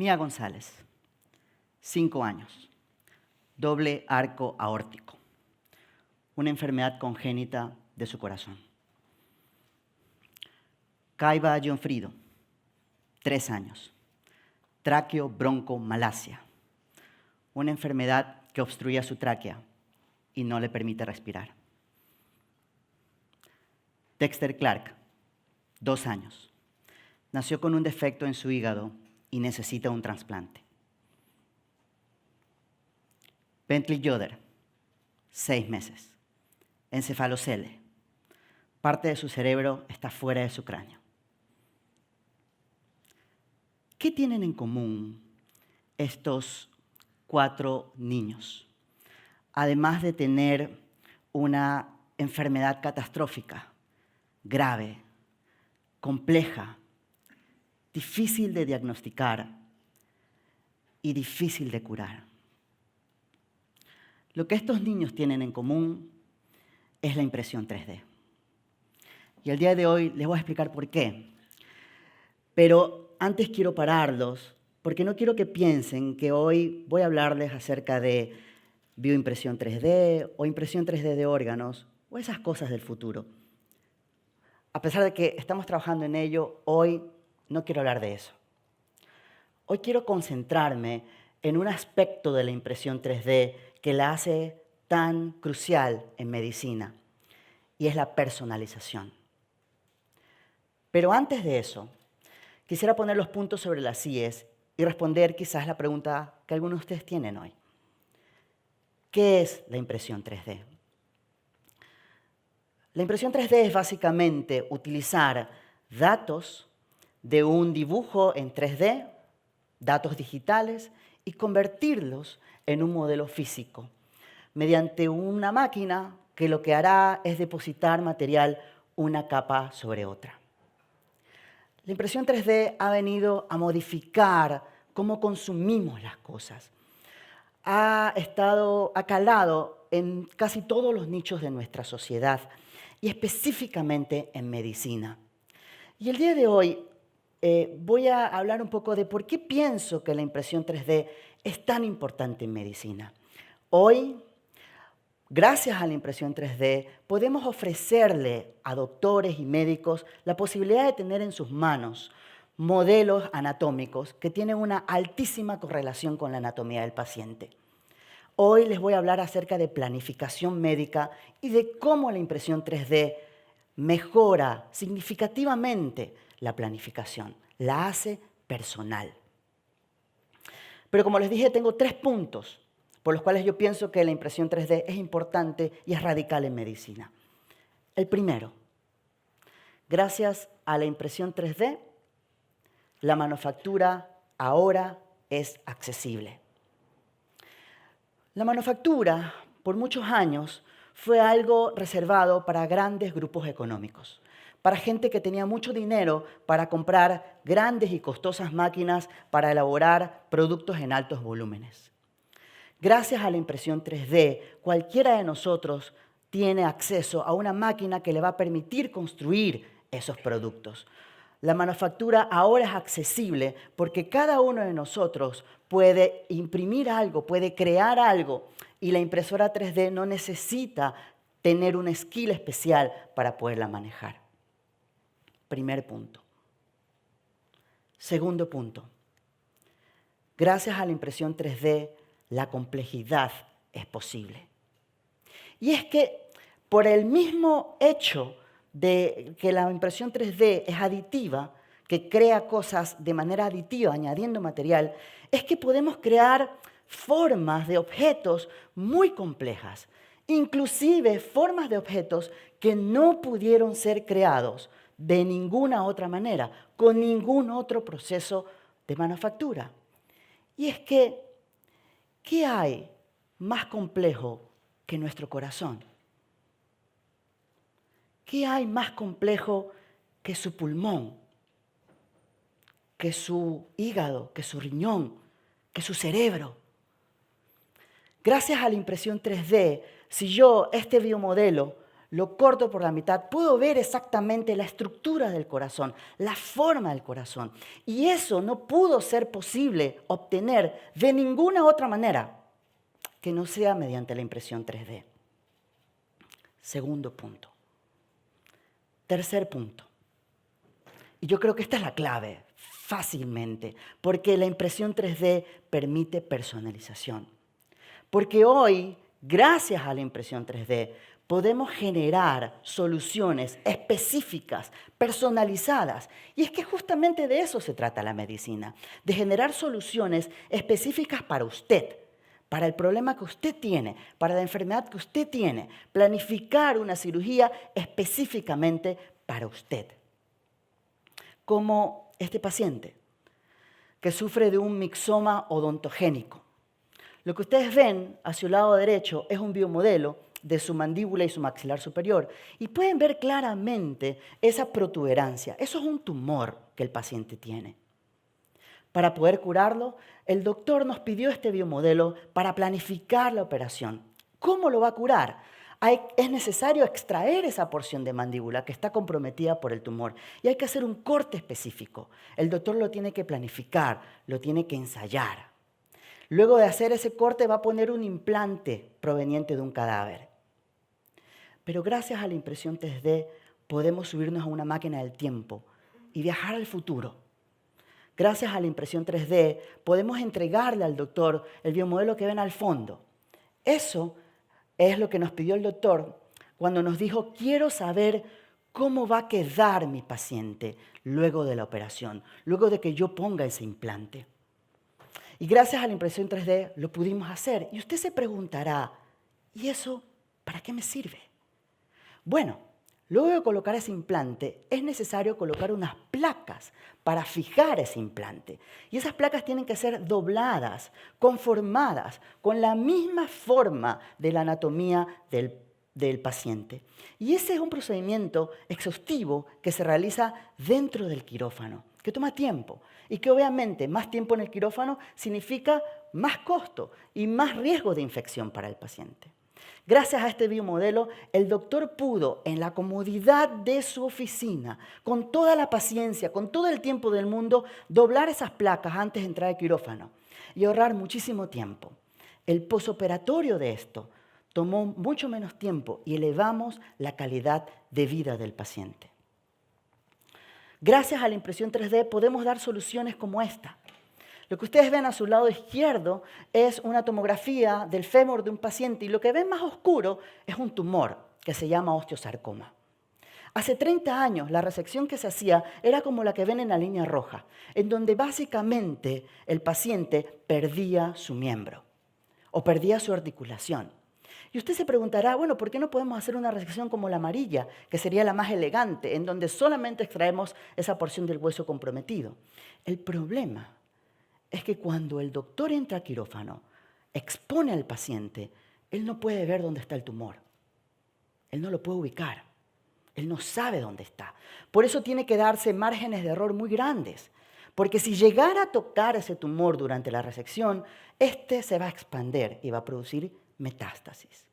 Mía González, 5 años, doble arco aórtico, una enfermedad congénita de su corazón. Caiba Gionfrido, 3 años, tráqueo-bronco-malacia, una enfermedad que obstruye su tráquea y no le permite respirar. Dexter Clark, 2 años, nació con un defecto en su hígado y necesita un trasplante. Bentley Yoder, 6 meses, encefalocele, parte de su cerebro está fuera de su cráneo. ¿Qué tienen en común estos 4 niños? Además de tener una enfermedad catastrófica, grave, compleja, difícil de diagnosticar y difícil de curar. Lo que estos niños tienen en común es la impresión 3D. Y el día de hoy les voy a explicar por qué. Pero antes quiero pararlos, porque no quiero que piensen que hoy voy a hablarles acerca de bioimpresión 3D o impresión 3D de órganos o esas cosas del futuro. A pesar de que estamos trabajando en ello, hoy no quiero hablar de eso. Hoy quiero concentrarme en un aspecto de la impresión 3D que la hace tan crucial en medicina, y es la personalización. Pero antes de eso, quisiera poner los puntos sobre las íes y responder quizás la pregunta que algunos de ustedes tienen hoy. ¿Qué es la impresión 3D? La impresión 3D es básicamente utilizar datos de un dibujo en 3D, datos digitales, y convertirlos en un modelo físico, mediante una máquina que lo que hará es depositar material una capa sobre otra. La impresión 3D ha venido a modificar cómo consumimos las cosas. Ha calado en casi todos los nichos de nuestra sociedad y específicamente en medicina. Y el día de hoy voy a hablar un poco de por qué pienso que la impresión 3D es tan importante en medicina. Hoy, gracias a la impresión 3D, podemos ofrecerle a doctores y médicos la posibilidad de tener en sus manos modelos anatómicos que tienen una altísima correlación con la anatomía del paciente. Hoy les voy a hablar acerca de planificación médica y de cómo la impresión 3D mejora significativamente la planificación, la hace personal. Pero como les dije, tengo 3 puntos por los cuales yo pienso que la impresión 3D es importante y es radical en medicina. El primero, gracias a la impresión 3D, la manufactura ahora es accesible. La manufactura, por muchos años, fue algo reservado para grandes grupos económicos, para gente que tenía mucho dinero para comprar grandes y costosas máquinas para elaborar productos en altos volúmenes. Gracias a la impresión 3D, cualquiera de nosotros tiene acceso a una máquina que le va a permitir construir esos productos. La manufactura ahora es accesible porque cada uno de nosotros puede imprimir algo, puede crear algo, y la impresora 3D no necesita tener un skill especial para poderla manejar. Primer punto. Segundo punto. Gracias a la impresión 3D, la complejidad es posible. Y es que por el mismo hecho de que la impresión 3D es aditiva, que crea cosas de manera aditiva, añadiendo material, es que podemos crear formas de objetos muy complejas, inclusive formas de objetos que no pudieron ser creados de ninguna otra manera, con ningún otro proceso de manufactura. Y es que, ¿qué hay más complejo que nuestro corazón? ¿Qué hay más complejo que su pulmón, que su hígado, que su riñón, que su cerebro? Gracias a la impresión 3D, si yo este biomodelo lo corto por la mitad, puedo ver exactamente la estructura del corazón, la forma del corazón. Y eso no pudo ser posible obtener de ninguna otra manera que no sea mediante la impresión 3D. Segundo punto. Tercer punto. Y yo creo que esta es la clave, fácilmente, porque la impresión 3D permite personalización. Porque hoy, gracias a la impresión 3D, podemos generar soluciones específicas, personalizadas. Y es que justamente de eso se trata la medicina, de generar soluciones específicas para usted, para el problema que usted tiene, para la enfermedad que usted tiene, planificar una cirugía específicamente para usted. Como este paciente que sufre de un mixoma odontogénico. Lo que ustedes ven hacia su lado derecho es un biomodelo de su mandíbula y su maxilar superior. Y pueden ver claramente esa protuberancia. Eso es un tumor que el paciente tiene. Para poder curarlo, el doctor nos pidió este biomodelo para planificar la operación. ¿Cómo lo va a curar? Es necesario extraer esa porción de mandíbula que está comprometida por el tumor y hay que hacer un corte específico. El doctor lo tiene que planificar, lo tiene que ensayar. Luego de hacer ese corte va a poner un implante proveniente de un cadáver. Pero gracias a la impresión 3D podemos subirnos a una máquina del tiempo y viajar al futuro. Gracias a la impresión 3D podemos entregarle al doctor el biomodelo que ven al fondo. Eso es lo que nos pidió el doctor cuando nos dijo, quiero saber cómo va a quedar mi paciente luego de la operación, luego de que yo ponga ese implante. Y gracias a la impresión 3D lo pudimos hacer. Y usted se preguntará, ¿y eso para qué me sirve? Bueno, luego de colocar ese implante, es necesario colocar unas placas para fijar ese implante. Y esas placas tienen que ser dobladas, conformadas, con la misma forma de la anatomía del paciente. Y ese es un procedimiento exhaustivo que se realiza dentro del quirófano, que toma tiempo y que obviamente más tiempo en el quirófano significa más costo y más riesgo de infección para el paciente. Gracias a este biomodelo, el doctor pudo, en la comodidad de su oficina, con toda la paciencia, con todo el tiempo del mundo, doblar esas placas antes de entrar al quirófano y ahorrar muchísimo tiempo. El posoperatorio de esto tomó mucho menos tiempo y elevamos la calidad de vida del paciente. Gracias a la impresión 3D podemos dar soluciones como esta. Lo que ustedes ven a su lado izquierdo es una tomografía del fémur de un paciente y lo que ven más oscuro es un tumor que se llama osteosarcoma. Hace 30 años la resección que se hacía era como la que ven en la línea roja, en donde básicamente el paciente perdía su miembro o perdía su articulación. Y usted se preguntará, bueno, ¿por qué no podemos hacer una resección como la amarilla, que sería la más elegante, en donde solamente extraemos esa porción del hueso comprometido? El problema es que cuando el doctor entra al quirófano, expone al paciente, él no puede ver dónde está el tumor. Él no lo puede ubicar. Él no sabe dónde está. Por eso tiene que darse márgenes de error muy grandes. Porque si llegara a tocar ese tumor durante la resección, este se va a expandir y va a producir metástasis.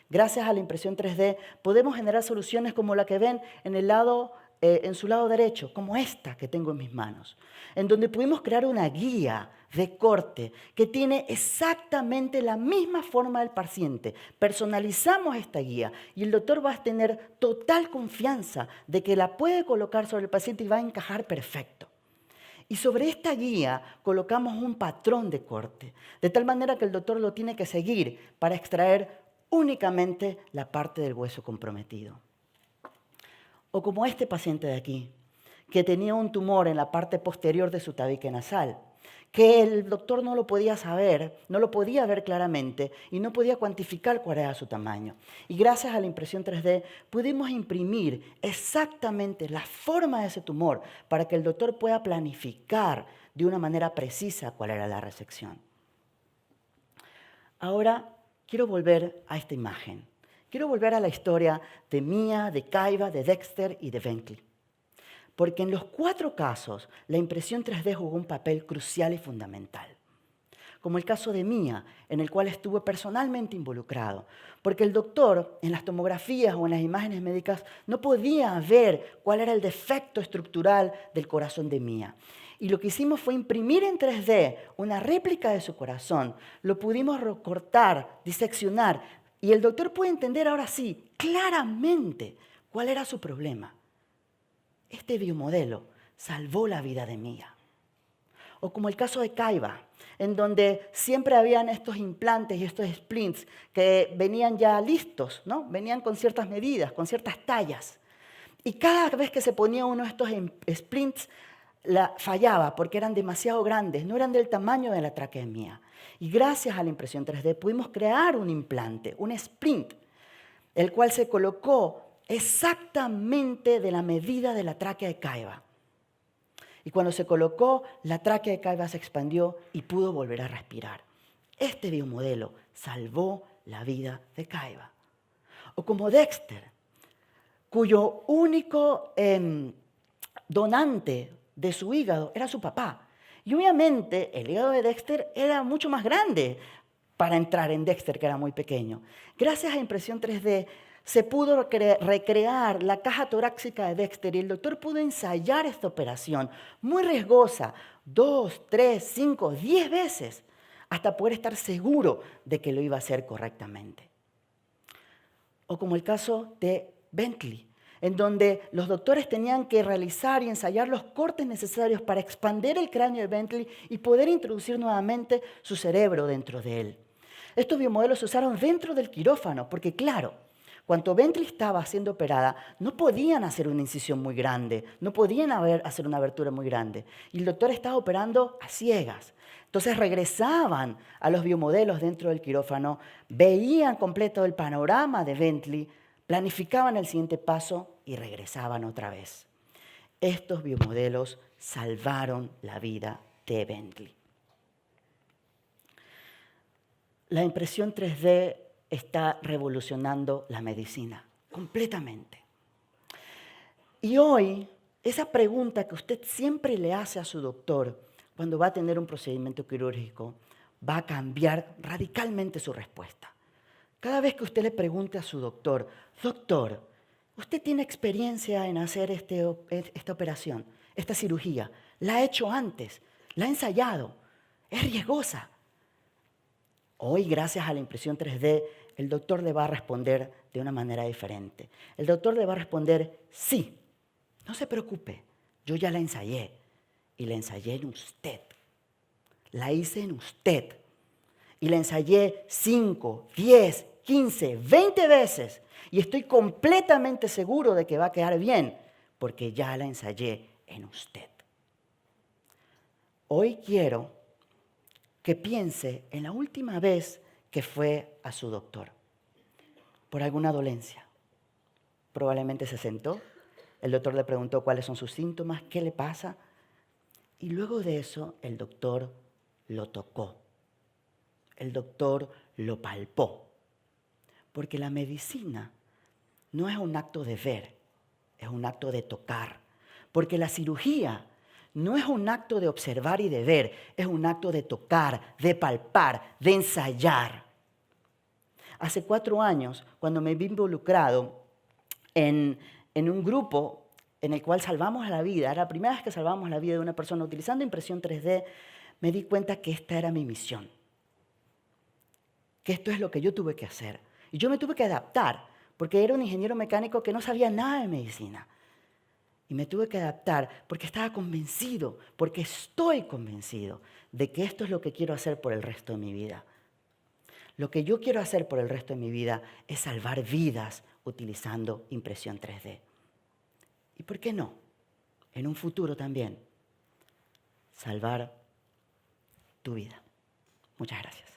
Gracias a la impresión 3D podemos generar soluciones como la que ven en su lado derecho, como esta que tengo en mis manos, en donde pudimos crear una guía de corte que tiene exactamente la misma forma del paciente. Personalizamos esta guía y el doctor va a tener total confianza de que la puede colocar sobre el paciente y va a encajar perfecto. Y sobre esta guía colocamos un patrón de corte, de tal manera que el doctor lo tiene que seguir para extraer únicamente la parte del hueso comprometido. O como este paciente de aquí, que tenía un tumor en la parte posterior de su tabique nasal, que el doctor no lo podía saber, no lo podía ver claramente y no podía cuantificar cuál era su tamaño. Y gracias a la impresión 3D pudimos imprimir exactamente la forma de ese tumor para que el doctor pueda planificar de una manera precisa cuál era la resección. Ahora quiero volver a esta imagen. Quiero volver a la historia de Mia, de Kaiva, de Dexter y de Bentley. Porque en los 4 casos la impresión 3D jugó un papel crucial y fundamental. como el caso de Mía, en el cual estuve personalmente involucrado, porque el doctor en las tomografías o en las imágenes médicas no podía ver cuál era el defecto estructural del corazón de Mía. Y lo que hicimos fue imprimir en 3D una réplica de su corazón. Lo pudimos recortar, diseccionar, y el doctor puede entender ahora sí, claramente, cuál era su problema. Este biomodelo salvó la vida de Mía. O como el caso de Kaiba, en donde siempre habían estos implantes y estos splints que venían ya listos, ¿no? Venían con ciertas medidas, con ciertas tallas. Y cada vez que se ponía uno de estos splints, fallaba porque eran demasiado grandes, no eran del tamaño de la tráquea Mía. Y gracias a la impresión 3D pudimos crear un implante, un splint, el cual se colocó exactamente de la medida de la tráquea de Kaiba. Y cuando se colocó, la tráquea de Kaiba se expandió y pudo volver a respirar. Este biomodelo salvó la vida de Kaiba. O como Dexter, cuyo único donante de su hígado era su papá. Y obviamente el hígado de Dexter era mucho más grande para entrar en Dexter, que era muy pequeño. Gracias a impresión 3D, se pudo recrear la caja torácica de Dexter y el doctor pudo ensayar esta operación, muy riesgosa, 2, 3, 5, 10 veces, hasta poder estar seguro de que lo iba a hacer correctamente. O como el caso de Bentley, en donde los doctores tenían que realizar y ensayar los cortes necesarios para expandir el cráneo de Bentley y poder introducir nuevamente su cerebro dentro de él. Estos biomodelos se usaron dentro del quirófano, porque claro, cuando Bentley estaba siendo operada, no podían hacer una incisión muy grande, no podían hacer una abertura muy grande. Y el doctor estaba operando a ciegas. Entonces regresaban a los biomodelos dentro del quirófano, veían completo el panorama de Bentley, planificaban el siguiente paso y regresaban otra vez. Estos biomodelos salvaron la vida de Bentley. La impresión 3D está revolucionando la medicina completamente. Y hoy, esa pregunta que usted siempre le hace a su doctor cuando va a tener un procedimiento quirúrgico, va a cambiar radicalmente su respuesta. Cada vez que usted le pregunte a su doctor, doctor, ¿usted tiene experiencia en hacer esta operación, esta cirugía? ¿La ha hecho antes? ¿La ha ensayado? ¿Es riesgosa? Hoy, gracias a la impresión 3D, el doctor le va a responder de una manera diferente. El doctor le va a responder, sí, no se preocupe, yo ya la ensayé. Y la ensayé en usted. La hice en usted. Y la ensayé 5, 10, 15, 20 veces. Y estoy completamente seguro de que va a quedar bien, porque ya la ensayé en usted. Hoy quiero que piense en la última vez que fue a su doctor por alguna dolencia. Probablemente se sentó, el doctor le preguntó cuáles son sus síntomas, qué le pasa, y luego de eso el doctor lo tocó, el doctor lo palpó, porque la medicina no es un acto de ver, es un acto de tocar, porque la cirugía no es un acto de observar y de ver, es un acto de tocar, de palpar, de ensayar. Hace 4 años, cuando me vi involucrado en un grupo en el cual salvamos la vida, era la primera vez que salvamos la vida de una persona utilizando impresión 3D, me di cuenta que esta era mi misión, que esto es lo que yo tuve que hacer. Y yo me tuve que adaptar, porque era un ingeniero mecánico que no sabía nada de medicina. Y me tuve que adaptar porque estaba convencido, porque estoy convencido de que esto es lo que quiero hacer por el resto de mi vida. Lo que yo quiero hacer por el resto de mi vida es salvar vidas utilizando impresión 3D. ¿Y por qué no? En un futuro también, salvar tu vida. Muchas gracias.